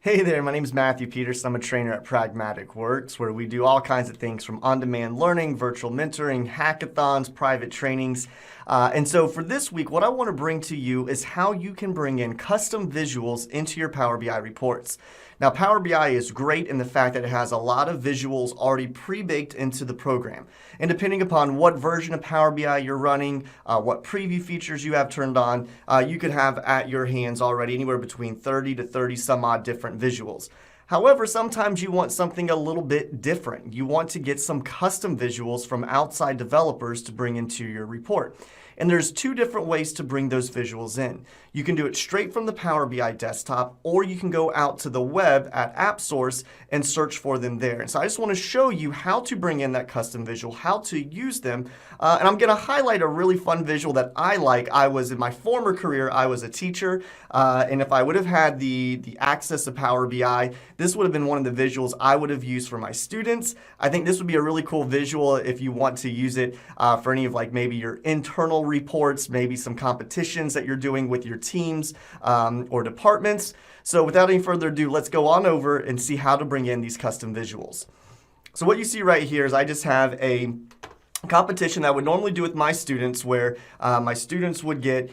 Hey there, my name is Matthew Peters. I'm a trainer at Pragmatic Works, where we do all kinds of things from on-demand learning, virtual mentoring, hackathons, private trainings. And so for this week, what I want to bring to you is how you can bring in custom visuals into your Power BI reports. Now, Power BI is great in the fact that it has a lot of visuals already pre-baked into the program. And depending upon what version of Power BI you're running, what preview features you have turned on, you could have at your hands already anywhere between 30 to 30 some odd different visuals. However, sometimes you want something a little bit different. You want to get some custom visuals from outside developers to bring into your report. And there's two different ways to bring those visuals in. You can do it straight from the Power BI desktop, or you can go out to the web at AppSource and search for them there. And so I just want to show you how to bring in that custom visual, how to use them. And I'm going to highlight a really fun visual that I like. In my former career, I was a teacher. And if I would have had the access to Power BI, this would have been one of the visuals I would have used for my students. I think this would be a really cool visual if you want to use it for any of maybe your internal reports, maybe some competitions that you're doing with your teams or departments. So without any further ado, let's go on over and see how to bring in these custom visuals. So what you see right here is I just have a competition that I would normally do with my students, where my students would get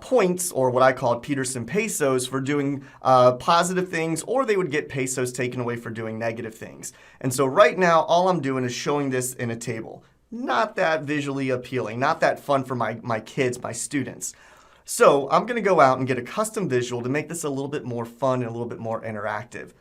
points, or what I call Peterson pesos, for doing positive things, or they would get pesos taken away for doing negative things. And so right now, all I'm doing is showing this in a table. Not that visually appealing, not that fun for my kids, my students. So I'm going to go out and get a custom visual to make this a little bit more fun and a little bit more interactive.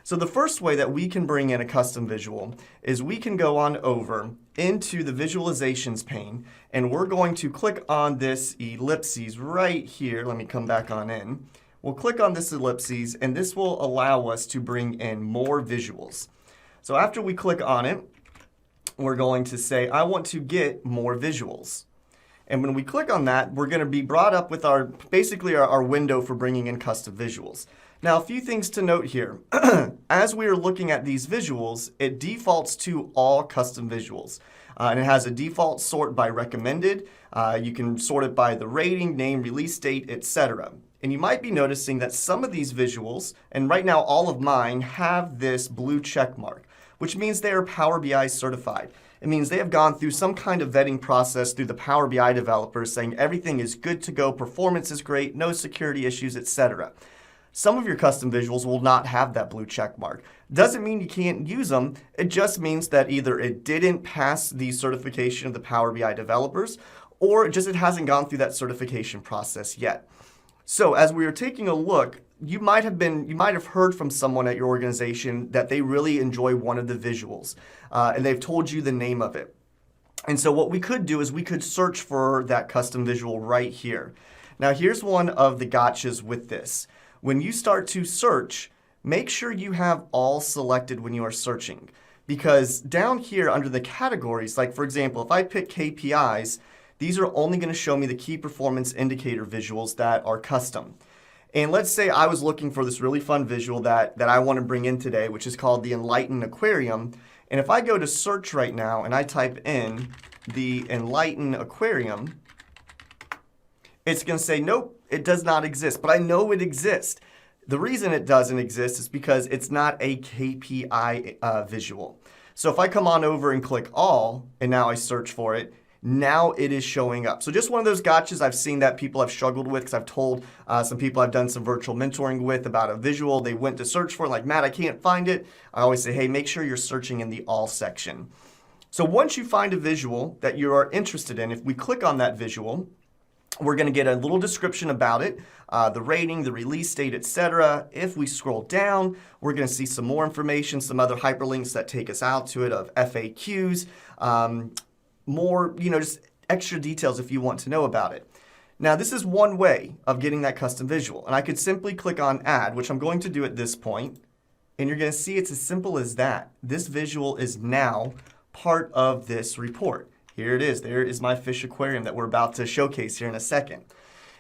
So the first way that we can bring in a custom visual is we can go on over into the Visualizations pane, and we're going to click on this ellipses right here. Let me come back on in. We'll click on this ellipses, and this will allow us to bring in more visuals. So after we click on it, we're going to say, I want to get more visuals. And when we click on that, we're going to be brought up with basically our window for bringing in custom visuals. Now, a few things to note here. As we are looking at these visuals, it defaults to all custom visuals. And it has a default sort by recommended. You can sort it by the rating, name, release date, etc. And you might be noticing that some of these visuals, and right now all of mine, have this blue check mark, which means they are Power BI certified. It means they have gone through some kind of vetting process through the Power BI developers saying everything is good to go, performance is great, no security issues, etc. Some of your custom visuals will not have that blue check mark. Doesn't mean you can't use them. It just means that either it didn't pass the certification of the Power BI developers, or it hasn't gone through that certification process yet. So as we were taking a look, you might have heard from someone at your organization that they really enjoy one of the visuals, and they've told you the name of it. And so what we could do is we could search for that custom visual right here. Now here's one of the gotchas with this. When you start to search, make sure you have all selected when you are searching, because down here under the categories, like for example, if I pick KPIs, these are only going to show me the key performance indicator visuals that are custom. And let's say I was looking for this really fun visual that I want to bring in today, which is called the Enlighten Aquarium. And if I go to search right now and I type in the Enlighten Aquarium, it's going to say, nope, it does not exist. But I know it exists. The reason it doesn't exist is because it's not a KPI visual. So if I come on over and click all, and now I search for it, now it is showing up. So just one of those gotchas I've seen that people have struggled with, because I've told some people I've done some virtual mentoring with about a visual. They went to search for it, like, Matt, I can't find it. I always say, hey, make sure you're searching in the all section. So once you find a visual that you are interested in, if we click on that visual, we're going to get a little description about it, the rating, the release date, etc. If we scroll down, we're going to see some more information, some other hyperlinks that take us out to it of FAQs, more, just extra details if you want to know about it. Now, this is one way of getting that custom visual, and I could simply click on Add, which I'm going to do at this point, and you're going to see it's as simple as that. This visual is now part of this report. Here it is. There is my fish aquarium that we're about to showcase here in a second.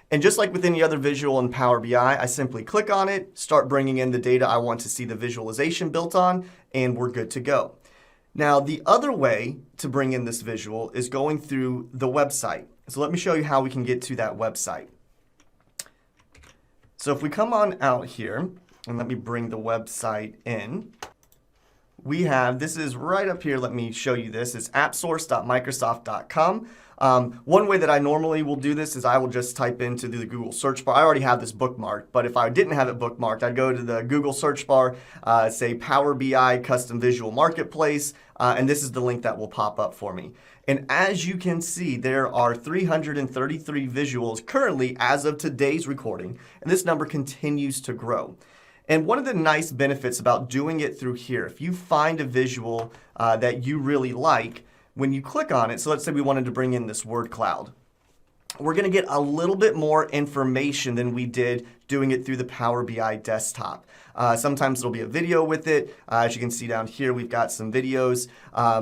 And just like with any other visual in Power BI, I simply click on it, start bringing in the data I want to see the visualization built on, and we're good to go. Now, the other way to bring in this visual is going through the website. So let me show you how we can get to that website. So if we come on out here, and let me bring the website in. We have, this is right up here, let me show you this, it's appsource.microsoft.com. One way that I normally will do this is I will just type into the Google search bar. I already have this bookmarked, but if I didn't have it bookmarked, I'd go to the Google search bar, say Power BI Custom Visual Marketplace, and this is the link that will pop up for me. And as you can see, there are 333 visuals currently as of today's recording, and this number continues to grow. And one of the nice benefits about doing it through here, if you find a visual that you really like, when you click on it, so let's say we wanted to bring in this word cloud, we're going to get a little bit more information than we did doing it through the Power BI desktop. Sometimes there'll be a video with it. As you can see down here, we've got some videos,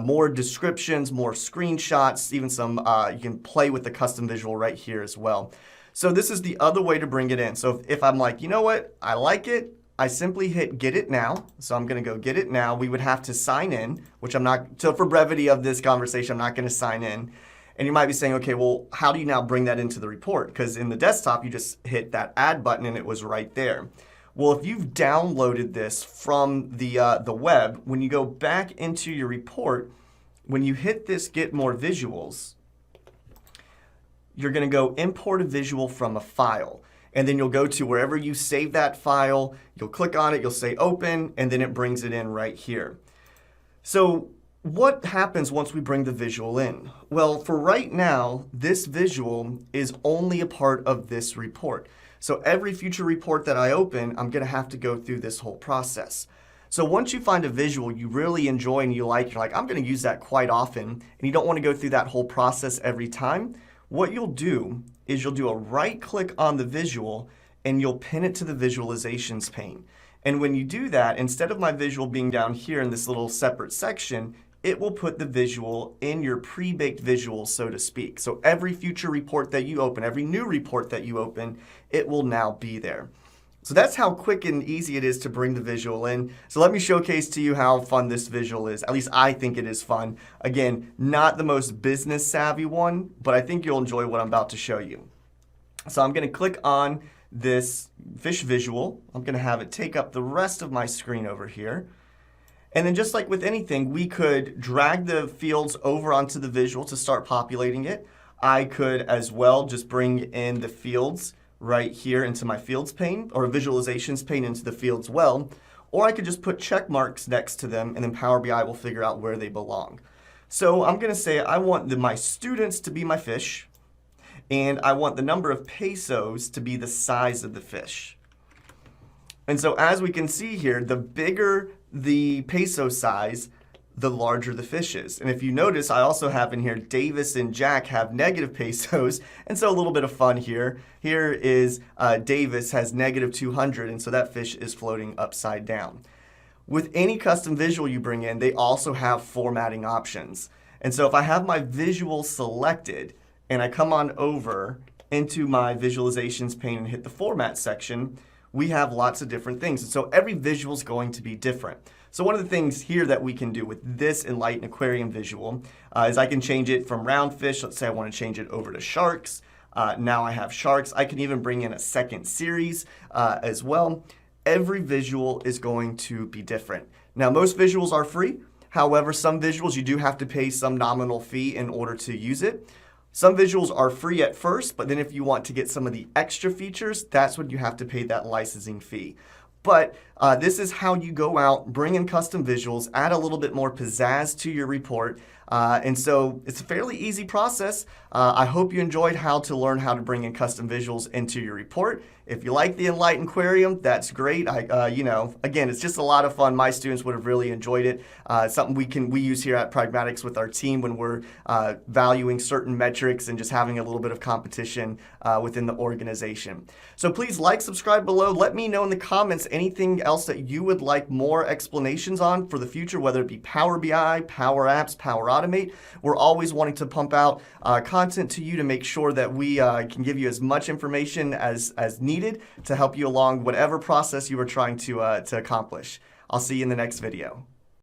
more descriptions, more screenshots, even some, you can play with the custom visual right here as well. So this is the other way to bring it in. So if I'm like, you know what, I like it, I simply hit get it now. So I'm going to go get it now. We would have to sign in, which I'm not, so for brevity of this conversation, I'm not going to sign in. And you might be saying, okay, well, how do you now bring that into the report? Because in the desktop, you just hit that add button and it was right there. Well, if you've downloaded this from the web, when you go back into your report, when you hit this get more visuals, you're going to go import a visual from a file. And then you'll go to wherever you save that file, you'll click on it, you'll say open, and then it brings it in right here. So what happens once we bring the visual in? Well, for right now, this visual is only a part of this report. So every future report that I open, I'm going to have to go through this whole process. So once you find a visual you really enjoy and you like, you're like, I'm going to use that quite often, and you don't want to go through that whole process every time, what you'll do is you'll do a right click on the visual and you'll pin it to the Visualizations pane. And when you do that, instead of my visual being down here in this little separate section, it will put the visual in your pre-baked visuals, so to speak. So every future report that you open, every new report that you open, it will now be there. So that's how quick and easy it is to bring the visual in. So let me showcase to you how fun this visual is. At least I think it is fun. Again, not the most business savvy one, but I think you'll enjoy what I'm about to show you. So I'm going to click on this fish visual. I'm going to have it take up the rest of my screen over here. And then just like with anything, we could drag the fields over onto the visual to start populating it. I could as well just bring in the fields right here into my fields pane, or visualizations pane into the fields well, or I could just put check marks next to them and then Power BI will figure out where they belong. So I'm going to say I want my students to be my fish, and I want the number of pesos to be the size of the fish. And so as we can see here, the bigger the peso size, the larger the fish is. And if you notice, I also have in here Davis and Jack have negative pesos, and so a little bit of fun here. Here is Davis has negative 200, and so that fish is floating upside down. With any custom visual you bring in, they also have formatting options. And so if I have my visual selected, and I come on over into my visualizations pane and hit the format section, we have lots of different things. And so every visual is going to be different. So one of the things here that we can do with this Enlighten Aquarium visual is I can change it from round fish. Let's say I want to change it over to sharks. Now I have sharks. I can even bring in a second series as well. Every visual is going to be different. Now most visuals are free. However, some visuals you do have to pay some nominal fee in order to use it. Some visuals are free at first, but then if you want to get some of the extra features, that's when you have to pay that licensing fee. But this is how you go out, bring in custom visuals, add a little bit more pizzazz to your report. And so it's a fairly easy process. I hope you enjoyed how to learn how to bring in custom visuals into your report. If you like the Enlighten Aquarium, that's great. Again, it's just a lot of fun. My students would have really enjoyed it. Something we use here at Pragmatics with our team when we're valuing certain metrics and just having a little bit of competition within the organization. So please like, subscribe below. Let me know in the comments anything else that you would like more explanations on for the future, whether it be Power BI, Power Apps, Power Automate. We're always wanting to pump out content to you to make sure that we can give you as much information as needed to help you along whatever process you are trying to accomplish. I'll see you in the next video.